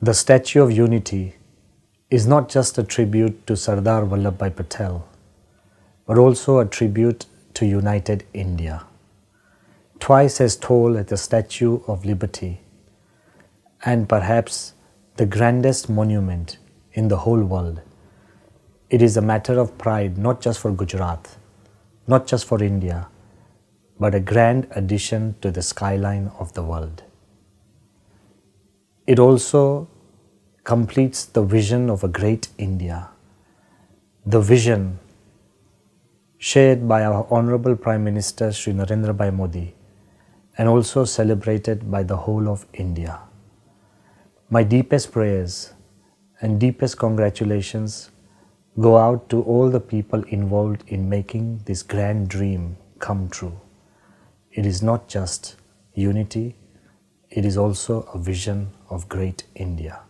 The Statue of Unity is not just a tribute to Sardar Vallabhbhai Patel, but also a tribute to united India. Twice as tall as the Statue of Liberty, and perhaps the grandest monument in the whole world, it is a matter of pride not just for Gujarat, not just for India, but a grand addition to the skyline of the world. It also completes the vision of a great India, the vision shared by our Honorable Prime Minister Shri Narendra Bhai Modi and also celebrated by the whole of India. My deepest prayers and deepest congratulations go out to all the people involved in making this grand dream come true. It is not just unity, it is also a vision of great India.